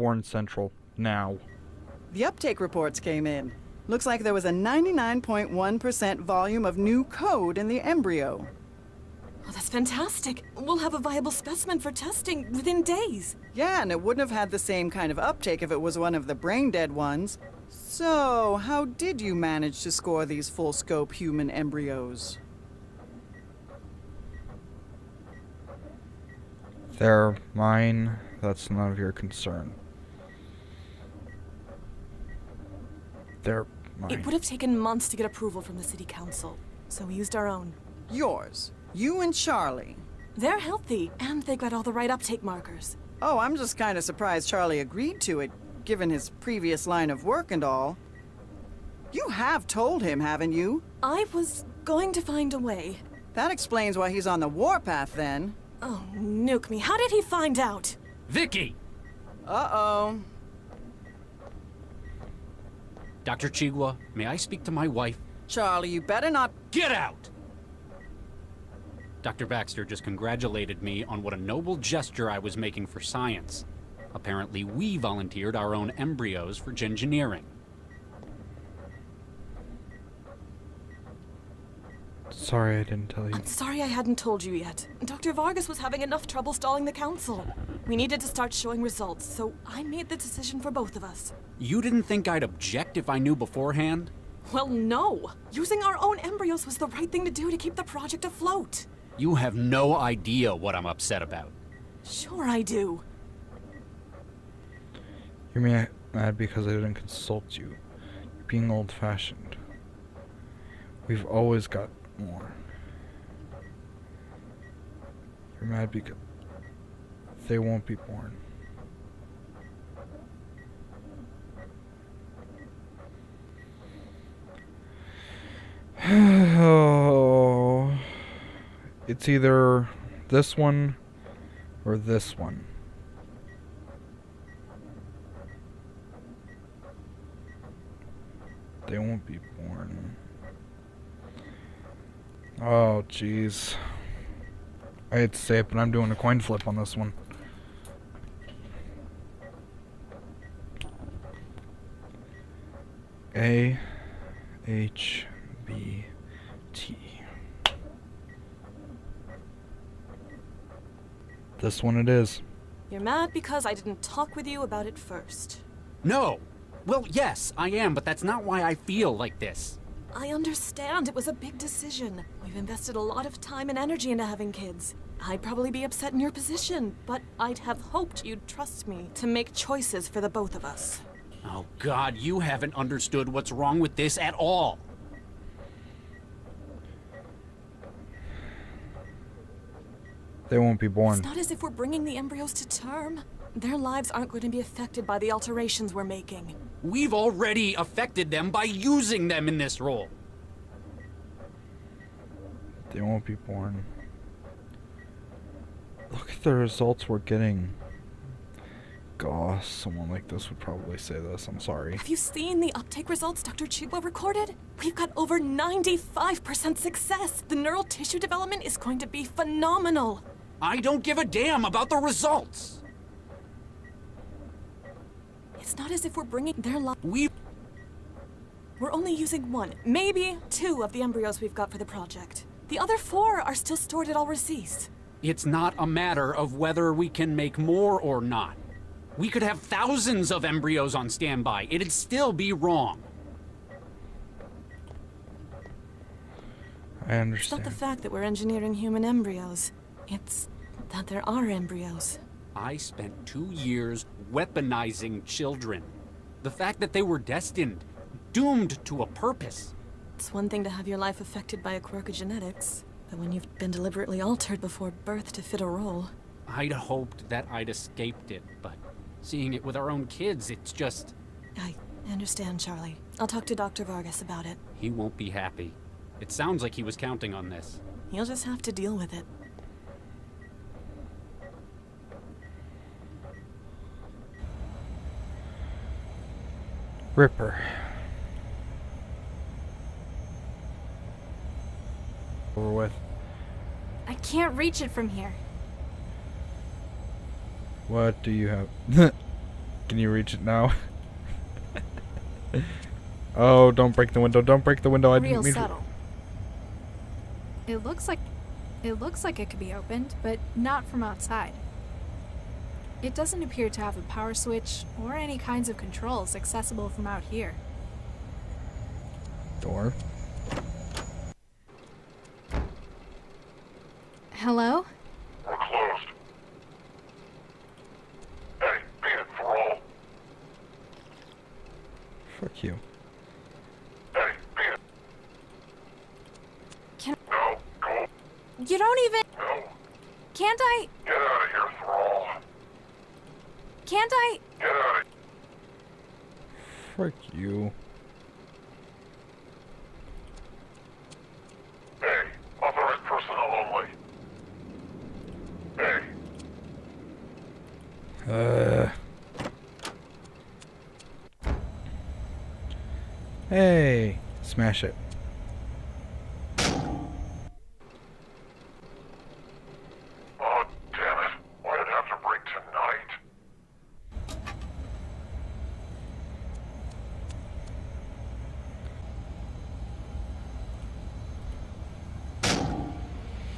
Born Central. Now. The uptake reports came in. Looks like there was a 99.1% volume of new code in the embryo. Oh, that's fantastic. We'll have a viable specimen for testing within days. Yeah, and it wouldn't have had the same kind of uptake if it was one of the brain-dead ones. So, how did you manage to score these full-scope human embryos? They're mine. That's none of your concern. They're mine. It would have taken months to get approval from the city council, so we used our own. Yours. You and Charlie. They're healthy, and they got all the right uptake markers. Oh, I'm just kind of surprised Charlie agreed to it, given his previous line of work and all. You have told him, haven't you? I was going to find a way. That explains why he's on the warpath, then. Oh, nuke me. How did he find out? Vicky! Uh-oh. Dr. Chigwa, may I speak to my wife? Charlie, you better not... Get out! Dr. Baxter just congratulated me on what a noble gesture I was making for science. Apparently, we volunteered our own embryos for engineering. Sorry I didn't tell you. I'm sorry I hadn't told you yet. Dr. Vargas was having enough trouble stalling the council. We needed to start showing results, so I made the decision for both of us. You didn't think I'd object if I knew beforehand? Well, no. Using our own embryos was the right thing to do to keep the project afloat. You have no idea what I'm upset about. Sure I do. You're mad because I didn't consult you. You're being old-fashioned. We've always got more. You're mad because they won't be born. Oh, it's either this one or this one. They won't be born. Oh, jeez. I hate to say it, but I'm doing a coin flip on this one. A, H, B, T. This one it is. You're mad because I didn't talk with you about it first. No! Well, yes, I am, but that's not why I feel like this. I understand. It was a big decision. We've invested a lot of time and energy into having kids. I'd probably be upset in your position, but I'd have hoped you'd trust me to make choices for the both of us. Oh, God, you haven't understood what's wrong with this at all. They won't be born. It's not as if we're bringing the embryos to term. Their lives aren't going to be affected by the alterations we're making. We've already affected them by using them in this role. They won't be born. Look at the results we're getting. Gosh, someone like this would probably say this. I'm sorry. Have you seen the uptake results Dr. Chigwa recorded? We've got over 95% success. The neural tissue development is going to be phenomenal. I don't give a damn about the results. It's not as if we're bringing their life. We're only using one, maybe two of the embryos we've got for the project. The other 4 are still stored at Alrecis. It's not a matter of whether we can make more or not. We could have thousands of embryos on standby. It'd still be wrong. I understand. It's not the fact that we're engineering human embryos. It's that there are embryos. I spent 2 years weaponizing children. The fact that they were destined, doomed to a purpose. It's one thing to have your life affected by a quirk of genetics, but when you've been deliberately altered before birth to fit a role. I'd hoped that I'd escaped it, but seeing it with our own kids, it's just... I understand, Charlie. I'll talk to Dr. Vargas about it. He won't be happy. It sounds like he was counting on this. He'll just have to deal with it. Ripper. Over with. I can't reach it from here. What do you have? Can Can you reach it now? Oh, don't break the window. Don't break the window. I didn't Real mean subtle. It looks like it could be opened, but not from outside. It doesn't appear to have a power switch or any kinds of controls accessible from out here. Door. Hello? We're closed. Hey, be it for all. Fuck you. Hey, be it. Can- No, go. You don't even... No, Can't I... get out of here, Thrall. Can't I... Get out of Fuck you. Hey, authorized personnel only. Hey, Hey. Smash it. oh, damn it. Why'd it have to break tonight?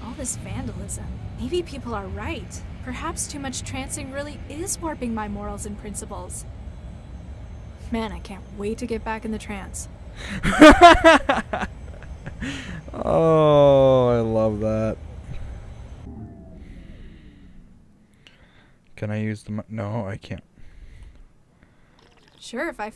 All this vandalism. Maybe people are right. Perhaps too much trancing really is warping my morals and principles. Man, I can't wait to get back in the trance. Oh, I love that. Can I use the... No, I can't. Sure, if I...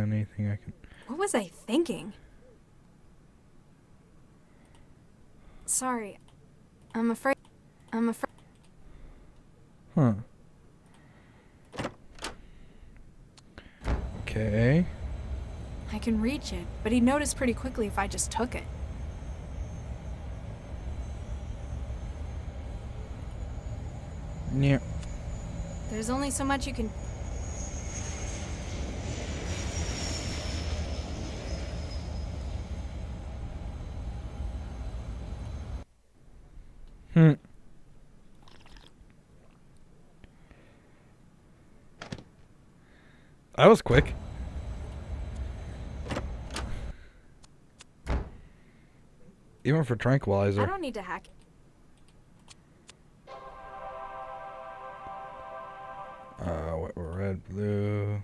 Anything I can... What was I thinking? Sorry. I'm afraid... Huh. Okay. I can reach it, but he'd notice pretty quickly if I just took it. Yeah. There's only so much you can... That was quick. Even for tranquilizer. I don't need to hack it. What were red, blue.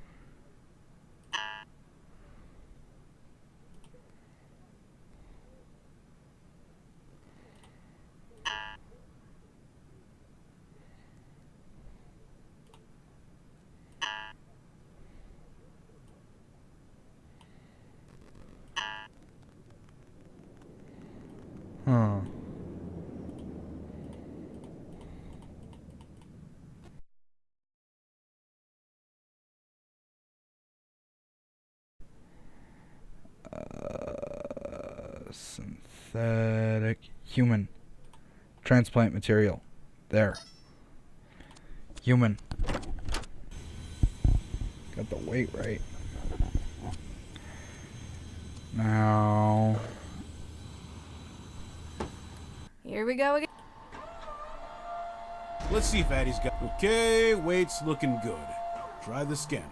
Huh. Synthetic human transplant material. There. Human. Got the weight right. Now. Here we go again. Let's see if Addie's got... Okay, weight's looking good. Try the scanner.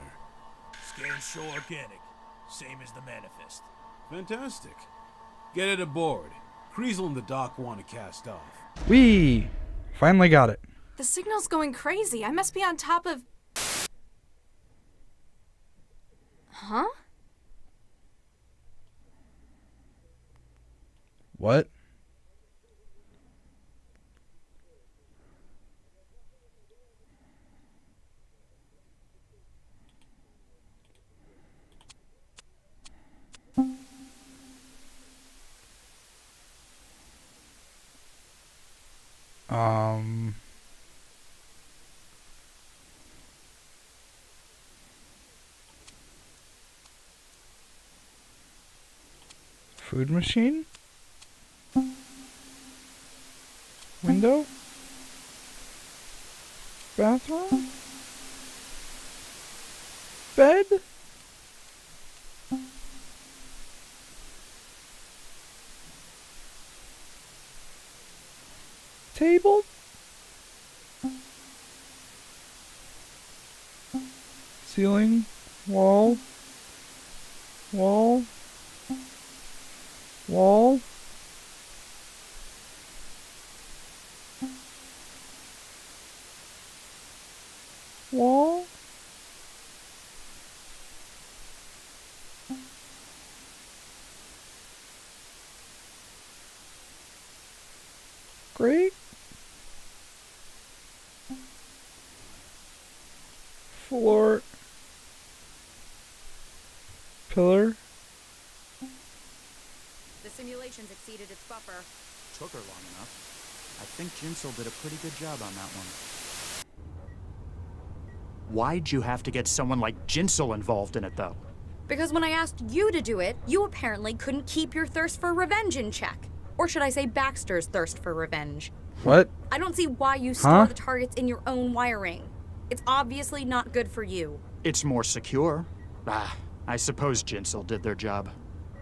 Scans show organic, same as the manifest. Fantastic. Get it aboard. Kreisel and the doc want to cast off. Whee! Finally got it. The signal's going crazy. I must be on top of... Huh? What? Food machine? Window? Bathroom? Bed? disabled? Ceiling, wall, wall, wall. Wall. Great. Floor. Pillar. The simulations exceeded its buffer. Took her long enough. I think Jinsel did a pretty good job on that one. Why'd you have to get someone like Jinsel involved in it, though? Because when I asked you to do it, you apparently couldn't keep your thirst for revenge in check. Or should I say Baxter's thirst for revenge? What? I don't see why you store the targets in your own wiring. It's obviously not good for you. It's more secure. I suppose Jinsel did their job.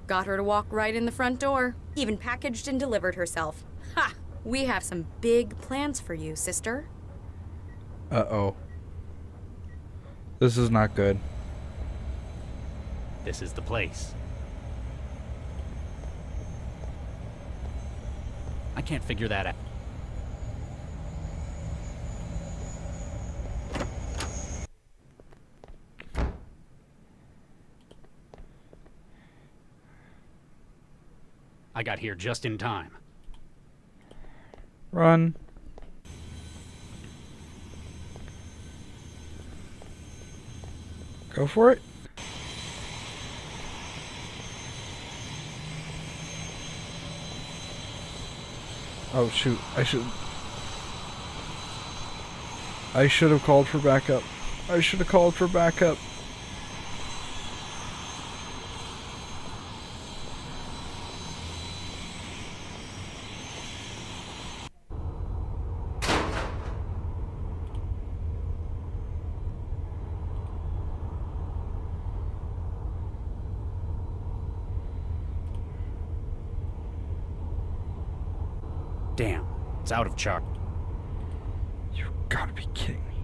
Got her to walk right in the front door. Even packaged and delivered herself. Ha! We have some big plans for you, sister. Uh-oh. This is not good. This is the place. I can't figure that out. I got here just in time. Run. Go for it. Oh shoot, I should have called for backup. I should have called for backup. Damn, it's out of charge. You gotta be kidding me.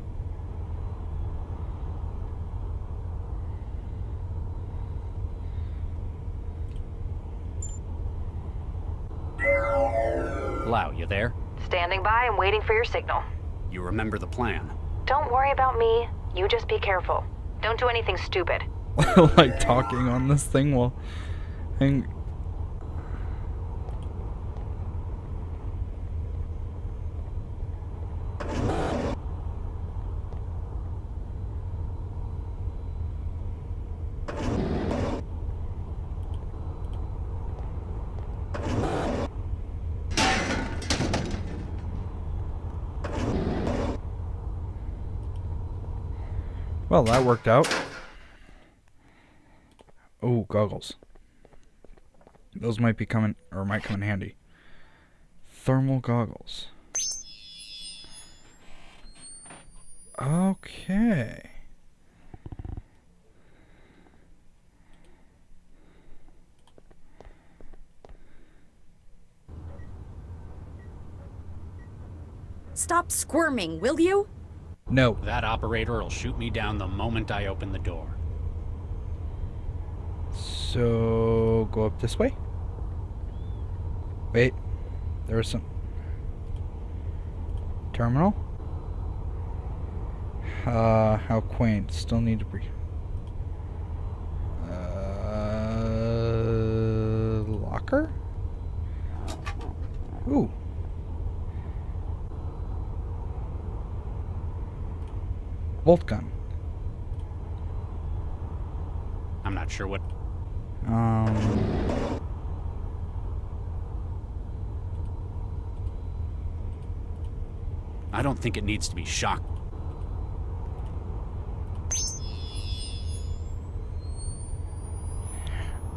Lau, you there? Standing by and waiting for your signal. You remember the plan? Don't worry about me. You just be careful. Don't do anything stupid. Like talking on this thing while... And well, that worked out. Oh, goggles. Those might be coming, or might come in handy. Thermal goggles. Okay. Stop squirming, will you? No. That operator will shoot me down the moment I open the door. So, go up this way? Wait. There was some... Terminal? How quaint. Still need to breathe. Locker? Ooh. Bolt gun. I'm not sure what... I don't think it needs to be shocked.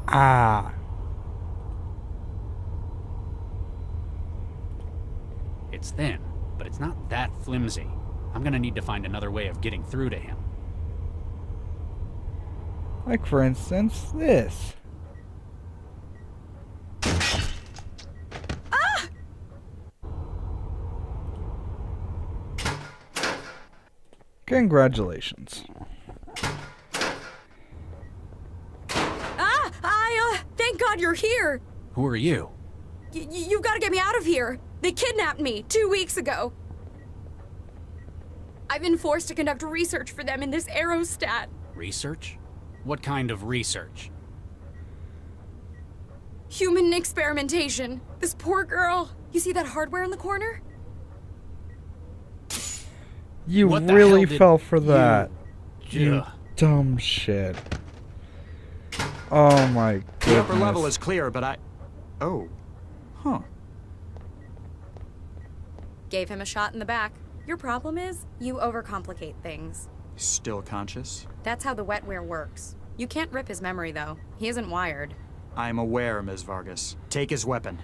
Ah. It's thin, but it's not that flimsy. I'm gonna need to find another way of getting through to him. Like, for instance, this. Congratulations. Thank God you're here! Who are you? You've got to get me out of here! They kidnapped me 2 weeks ago! I've been forced to conduct research for them in this aerostat. Research? What kind of research? Human experimentation. This poor girl. You see that hardware in the corner? You What the really hell did fell for that. You Ugh. dumb shit. Oh my goodness. The upper level is clear, but Oh. Huh. Gave him a shot in the back. Your problem is, you overcomplicate things. Still conscious? That's how the wetware works. You can't rip his memory, though. He isn't wired. I'm aware, Ms. Vargas. Take his weapon.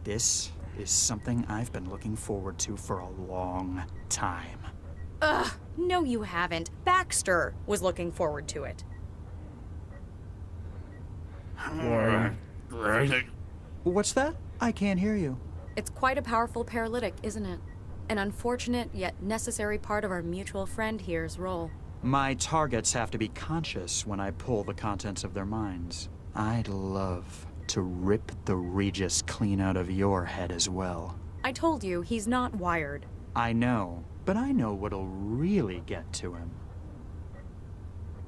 This is something I've been looking forward to for a long time. Ugh, no you haven't. Baxter was looking forward to it. What's that? I can't hear you. It's quite a powerful paralytic, isn't it? An unfortunate yet necessary part of our mutual friend here's role. My targets have to be conscious when I pull the contents of their minds. I'd love to rip the Regis clean out of your head as well. I told you, he's not wired. I know, but I know what'll really get to him.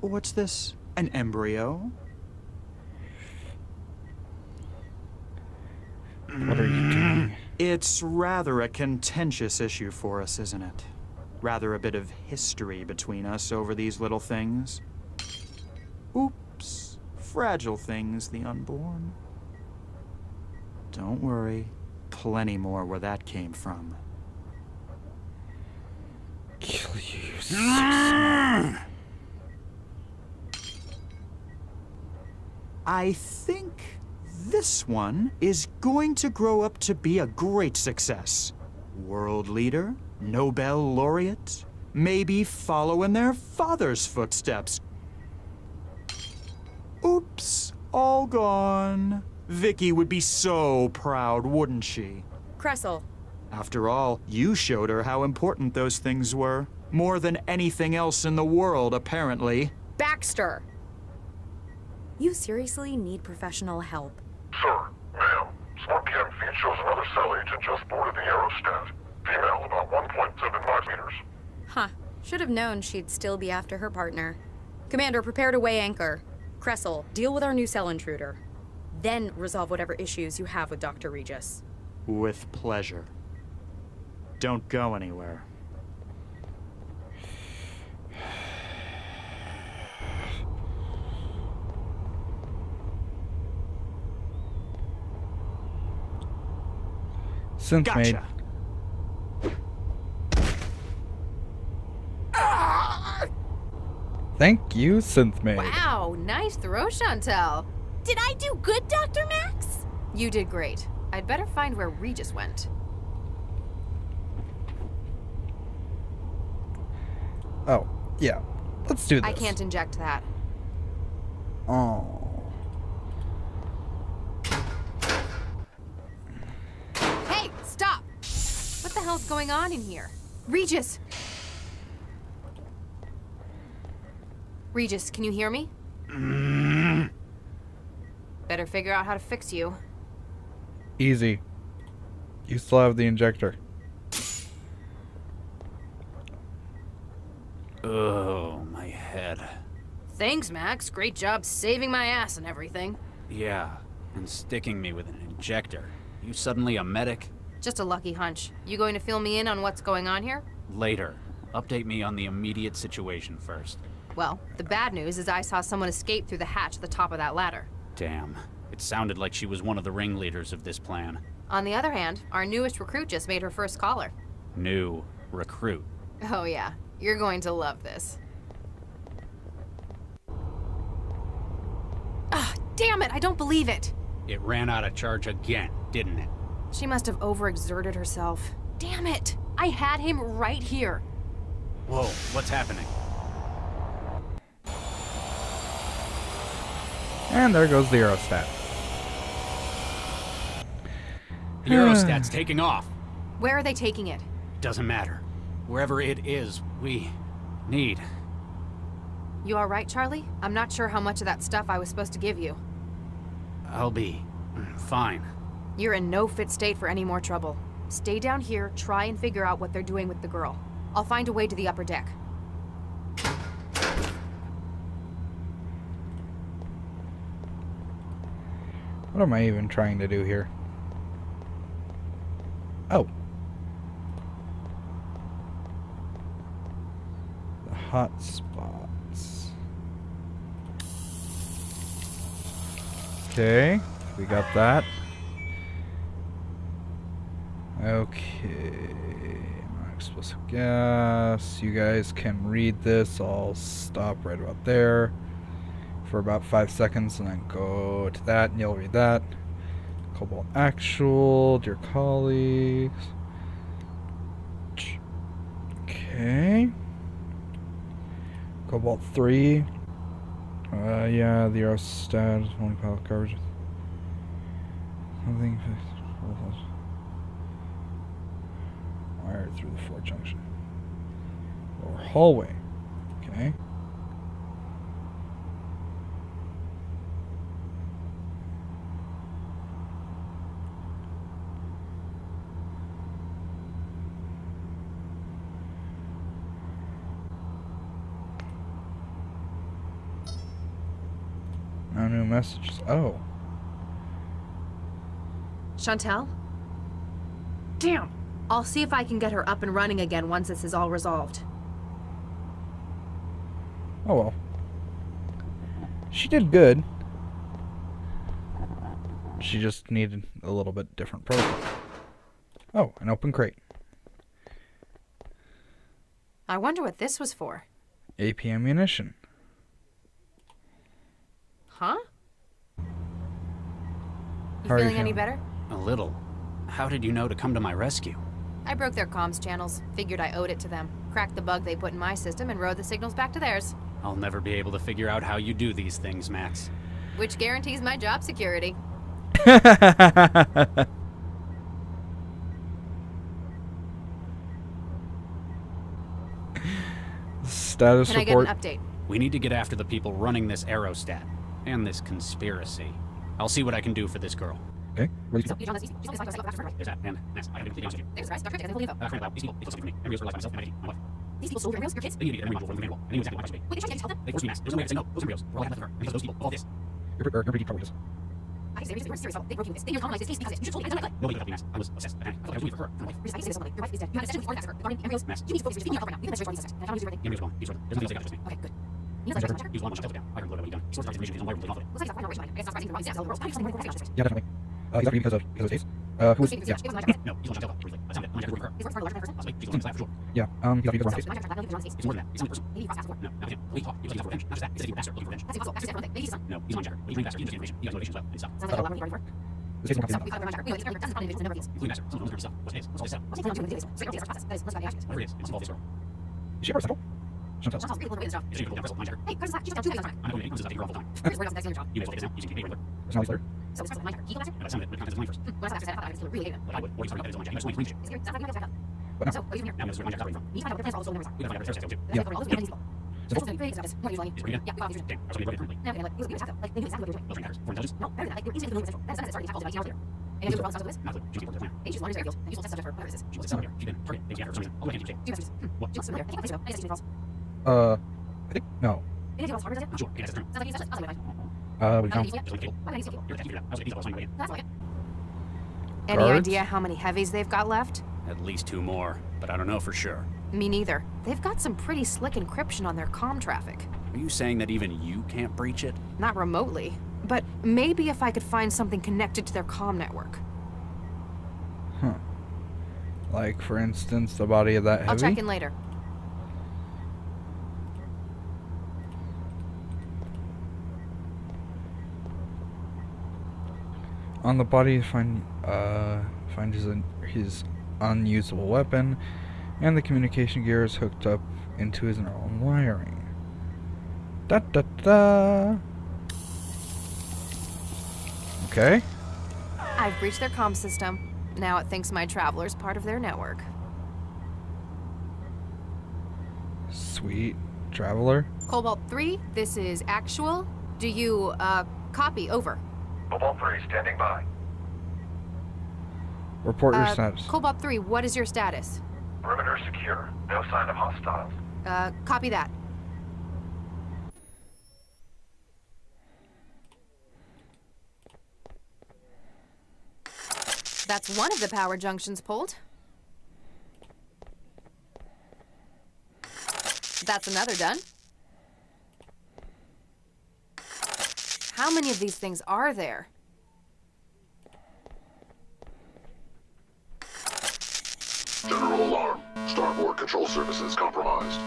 What's this? An embryo? What are you doing? It's rather a contentious issue for us, isn't it? Rather a bit of history between us over these little things. Oops. Fragile things, the unborn. Don't worry. Plenty more where that came from. Kill you, you sick son. I think this one is going to grow up to be a great success. World leader, Nobel laureate, maybe follow in their father's footsteps. Oops, all gone. Vicky would be so proud, wouldn't she? Cressel. After all, you showed her how important those things were. More than anything else in the world, apparently. Baxter! You seriously need professional help. Sir, ma'am, Smart Cam feed shows another cell agent just boarded the aerostat. Female, about 1.75 meters. Huh. Should have known she'd still be after her partner. Commander, prepare to weigh anchor. Cressel, deal with our new cell intruder. Then resolve whatever issues you have with Dr. Regis. With pleasure. Don't go anywhere. Synth maid. Gotcha. Thank you, synth maid. Wow, nice throw, Chantel. Did I do good, Dr. Max? You did great. I'd better find where Regis went. Oh, yeah. Let's do this. I can't inject that. Oh. Hey, stop! What the hell's going on in here? Regis! Regis, can you hear me? Better figure out how to fix you. Easy. You still have the injector. Oh, my head. Thanks, Max. Great job saving my ass and everything. Yeah, and sticking me with an injector. You suddenly a medic? Just a lucky hunch. You going to fill me in on what's going on here? Later. Update me on the immediate situation first. Well, the bad news is I saw someone escape through the hatch at the top of that ladder. Damn. It sounded like she was one of the ringleaders of this plan. On the other hand, our newest recruit just made her first caller. New recruit. Oh yeah, you're going to love this. Ah, damn it, I don't believe it! It ran out of charge again, didn't it? She must have overexerted herself. Damn it! I had him right here. Whoa, what's happening? And there goes the aerostat. The aerostat's taking off. Where are they taking it? Doesn't matter. Wherever it is, we need. You alright, Charlie? I'm not sure how much of that stuff I was supposed to give you. I'll be fine. You're in no fit state for any more trouble. Stay down here, try and figure out what they're doing with the girl. I'll find a way to the upper deck. What am I even trying to do here? Oh. The hot spots. Okay, we got that. Okay. Explosive gas. You guys can read this. I'll stop right about there for about 5 seconds and then go to that and you'll read that. Cobalt Actual, dear colleagues. Okay. Cobalt 3. Yeah, the aerostat is only pallet coverage. Something wired through the floor junction. Lower hallway. Okay. No new messages. Oh. Chantel? Damn! I'll see if I can get her up and running again once this is all resolved. Oh well. She did good. She just needed a little bit different protocol. Oh, an open crate. I wonder what this was for. AP ammunition. Huh? You How are you feeling any feeling? better? A little. How did you know to come to my rescue? I broke their comms channels. Figured I owed it to them. Cracked the bug they put in my system and rode the signals back to theirs. I'll never be able to figure out how you do these things, Max. Which guarantees my job security. Status Can I get report. an update? We need to get after the people running this aerostat and this conspiracy. I'll see what I can do for this girl. Okay. Ready? There's that, and Max, I have to be honest with you. Friend, these people, they close to me. Embryos fertilize myself, and my team, my wife. These people stole your embryos, your kids? They need to get every module from the manual. I knew exactly what I was doing. Wait, they tried to tell them? They forced me, Max. There's no way I could say no. Those embryos were all I had left of her. And because of those people, all this. Your pretty probably is. I say, you're serious. They broke you with this. They colonized this case because you should have told me. I don't Nobody could help me, Max. I was obsessed. I panicked. I thought I was doing it for her, for my wife. I can say this to somebody. Your wife is dead. You had a session before the regarding the embryos. Max. You need to focus. You're feeding your help right now. You can menstruate on this. And I found you The embryos gone. He's worth it. There's nothing else I got to me. Okay, good. You know He was the one shut down. I heard what he'd done. He sorts out information. He's on my room. Looks like he's not right now. I guess that's surprising for why he's dead. Why are you something more than Yeah, definitely. Is that because of taste? Who was? Yeah. No, he's on Chantel briefly. I sounded. I'm going to her. He's working for a larger person? Possibly. He's on the side for sure. Yeah. He's got because of taste. My contract, I know you're on his case. It's more than that. It's something personal. Maybe he crossed paths before. No, not with him. We talk. He was looking for revenge. Not just that. He said he was bastard looking for revenge. That's impossible. Bastard's dead. Maybe he's done. No, he's on Jacker. He's a bastard. He knows information. He got motivation as well. And stuff. Sounds like a lot more than you're running for. The taste will So, not we be got a contract. Anyway, this embryos doesn't find individuals in the number of these. Including master. Someone knows her stuff. What's his? What's his? What's he telling you to do? Straight up process. That is most likely Whatever it is, it's involved this girl. Is she ever Chantel? Chantel's really the job. Is she going to wrestle? Mind Jacker? Hey, Curtis, she's done 2 days on I'm not going to make this. I take her all the time. Curtis, where else is next on your job? You may as well take this now. You can take it later. It's not later. So, it's first with Mind Jacker. Can you go back And I sounded it, but the content is mine first. When I saw after said, I thought I was really hating it. But I would. Or he's talking about that is on Jacker. You know, it's It's weird. Sounds like you might have to back up. But no. So, what are you doing here? Now I'm going to switch Mind Jacker. You need to find out what their plans all those numbers are. We gotta find out their too. Then we go over all those people. It's supposed to be pretty exhaustive. More usually. Is it pretty good? Yeah, we got these. Damn, that's what we did currently. Now, like, we attack them. Like, they knew exactly what they were doing. Those train hackers. For intelligence? No, better than that. Like, they were easily doing central. That's something that started tackles in 19 hours later. And I do the problem with this. Not good. She was the plan. Hey, she's learning airfield. And useful test subject for whatever this is. She was a seller. She didn't target. They jammed her for some reason. All the way to Two messages. What? She's similar. I can't place it though. I just need false. I think no. It is Harvard, does it? I'm sure. Okay, that's true. Sounds like he's such a. I'll tell you We what. found. Just like cable. Why not use cable? You're attached to that. I was these are all signed by you. That's like it. Any Guards? idea how many heavies they've got left? At least 2 more, but I don't know for sure. Me neither. They've got some pretty slick encryption on their comm traffic. Are you saying that even you can't breach it? Not remotely. But maybe if I could find something connected to their comm network. Huh. Like, for instance, the body of that heavy. I'll check in later. On the body, find his unusable weapon, and the communication gear is hooked up into his own wiring. Da da da. Okay. I've breached their comm system. Now it thinks my traveler's part of their network. Sweet. Traveler. Cobalt 3, this is actual. Do you, copy? Over. Cobalt 3 standing by. Report your status. Cobalt 3, what is your status? Perimeter secure. No sign of hostiles. Copy that. That's one of the power junctions pulled. That's another done. How many of these things are there? General alarm. Starboard control services compromised.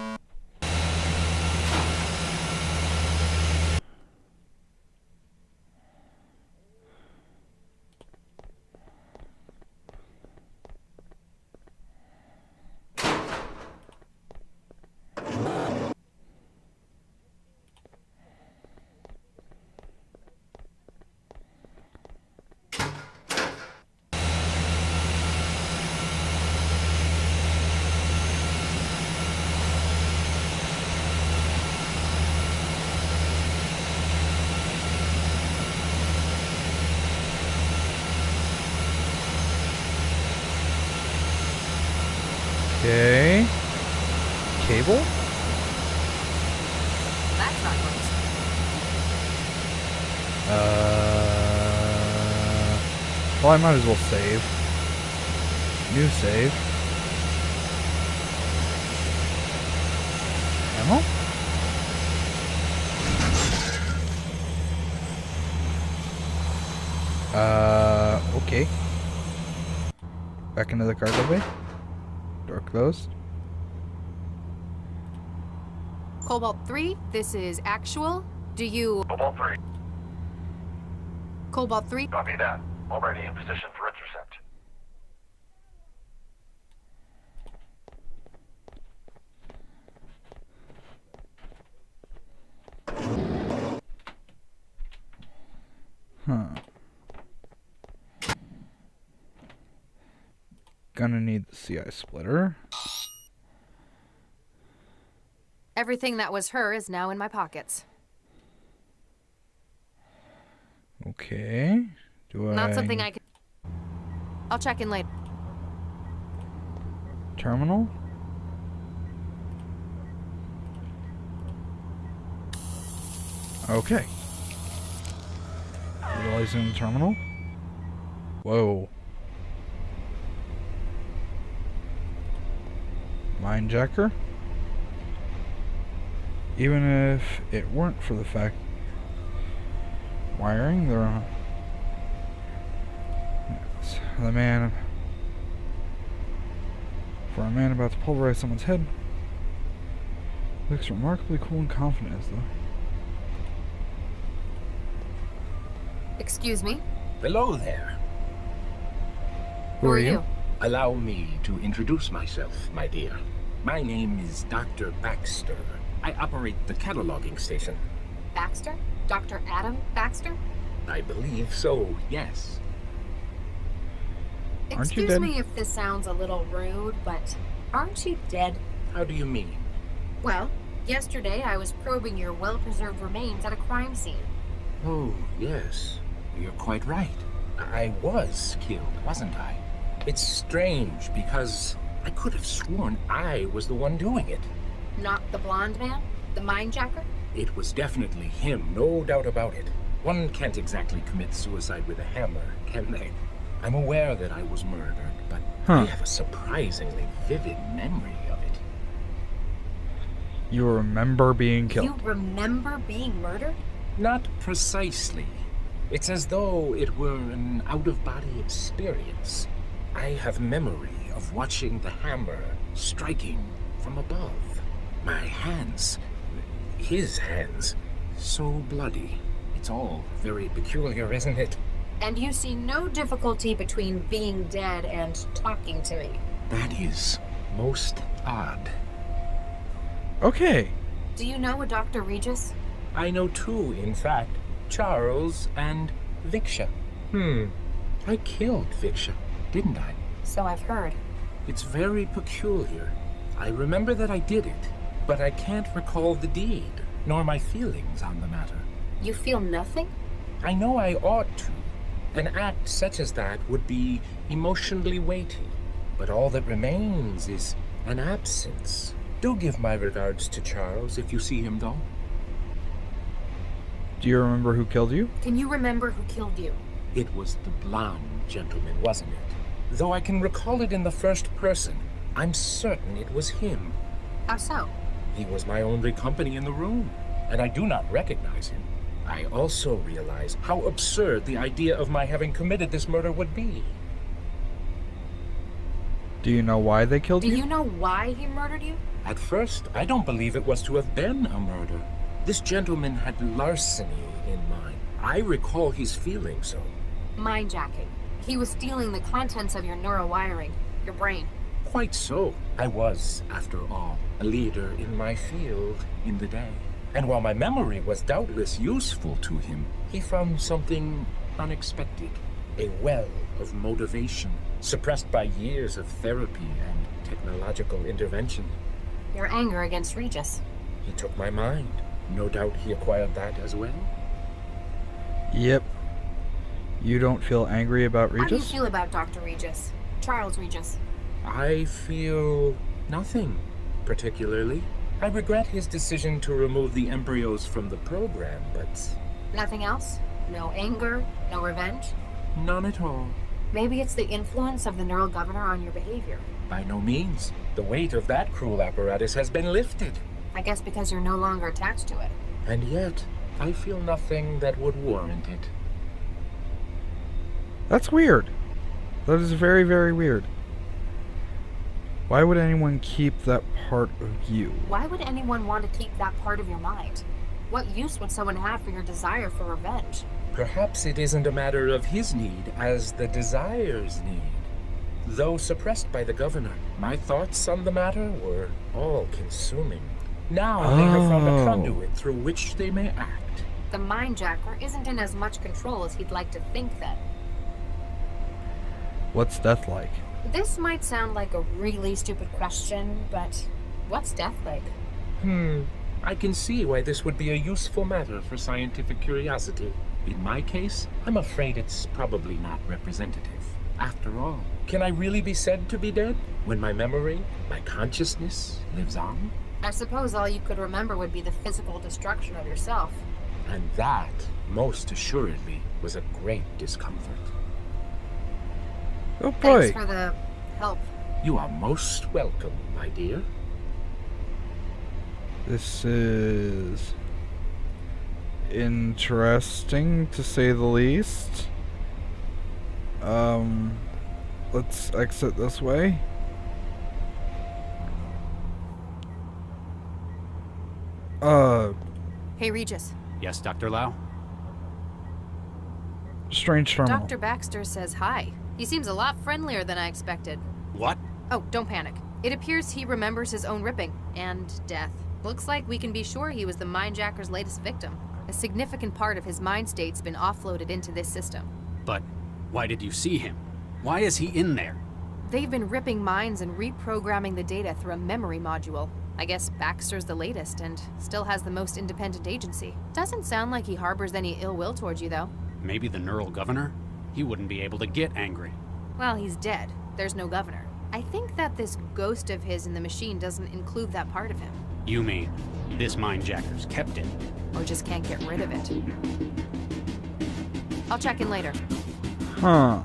Okay. Cable? That's not close. Well, I might as well save. New save. Ammo? Okay. Back into the cargo bay. Door closed. Cobalt 3, this is actual. Do you... Cobalt 3. Cobalt 3? Copy that. Already in position for intercept. Huh. Gonna need the CI splitter. Everything that was her is now in my pockets. Okay. Not something I can... I'll check in later. Terminal? Okay. Utilizing the terminal. Whoa. Mine jacker. Even if it weren't for the fact wiring, they're on. Yes, the man. For a man about to pulverize someone's head, looks remarkably cool and confident as though. Excuse me? Hello there. Who are you? Allow me to introduce myself, my dear. My name is Dr. Baxter. I operate the cataloging station. Baxter? Dr. Adam Baxter? I believe so, yes. Aren't you Excuse dead? me if this sounds a little rude, but aren't you dead? How do you mean? Well, yesterday I was probing your well-preserved remains at a crime scene. Oh, yes. You're quite right. I was killed, wasn't I? It's strange because I could have sworn I was the one doing it. Not the blonde man? The minejacker? It was definitely him, no doubt about it. One can't exactly commit suicide with a hammer, can they? I'm aware that I was murdered, but I have a surprisingly vivid memory of it. You remember being killed? You remember being murdered? Not precisely. It's as though it were an out-of-body experience. I have memory of watching the hammer striking from above. My hands, his hands, so bloody. It's all very peculiar, isn't it? And you see no difficulty between being dead and talking to me. That is most odd. Okay. Do you know a Dr. Regis? I know two, in fact. Charles and Viksha. I killed Viksha, didn't I? So I've heard. It's very peculiar. I remember that I did it, but I can't recall the deed, nor my feelings on the matter. You feel nothing? I know I ought to. An act such as that would be emotionally weighty, but all that remains is an absence. Do give my regards to Charles if you see him, though. Do you remember who killed you? Can you remember who killed you? It was the blonde gentleman, wasn't it? Though I can recall it in the first person, I'm certain it was him. How so? He was my only company in the room, and I do not recognize him. I also realize how absurd the idea of my having committed this murder would be. Do you know why they killed you? Do you know why he murdered you? At first, I don't believe it was to have been a murder. This gentleman had larceny in mind. I recall his feeling so. Mindjacking. He was stealing the contents of your neural wiring, your brain. Quite so. I was, after all, a leader in my field in the day. And while my memory was doubtless useful to him, he found something unexpected. A well of motivation, suppressed by years of therapy and technological intervention. Your anger against Regis. He took my mind. No doubt he acquired that as well. Yep. You don't feel angry about Regis? How do you feel about Dr. Regis? Charles Regis? I feel nothing, particularly. I regret his decision to remove the embryos from the program, but... Nothing else? No anger? No revenge? None at all. Maybe it's the influence of the neural governor on your behavior. By no means. The weight of that cruel apparatus has been lifted. I guess because you're no longer attached to it. And yet, I feel nothing that would warrant it. That's weird. That is very, very weird. Why would anyone keep that part of you? Why would anyone want to keep that part of your mind? What use would someone have for your desire for revenge? Perhaps it isn't a matter of his need as the desire's need. Though suppressed by the governor, my thoughts on the matter were all-consuming. Now they have found a conduit through which they may act. The mindjacker isn't in as much control as he'd like to think then. What's death like? This might sound like a really stupid question, but what's death like? I can see why this would be a useful matter for scientific curiosity. In my case, I'm afraid it's probably not representative. After all, can I really be said to be dead when my memory, my consciousness, lives on? I suppose all you could remember would be the physical destruction of yourself. And that, most assuredly, was a great discomfort. Oh boy. Thanks for the help. You are most welcome, my dear. This is interesting, to say the least. Let's exit this way. Hey, Regis. Yes, Dr. Lau? Strange terminal. Dr. Baxter says hi. He seems a lot friendlier than I expected. What? Oh, don't panic. It appears he remembers his own ripping and death. Looks like we can be sure he was the mindjacker's latest victim. A significant part of his mind state's been offloaded into this system. But why did you see him? Why is he in there? They've been ripping minds and reprogramming the data through a memory module. I guess Baxter's the latest and still has the most independent agency. Doesn't sound like he harbors any ill will towards you, though. Maybe the neural governor? He wouldn't be able to get angry. Well, he's dead. There's no governor. I think that this ghost of his in the machine doesn't include that part of him. You mean this mindjacker's kept it? Or just can't get rid of it. I'll check in later. Huh.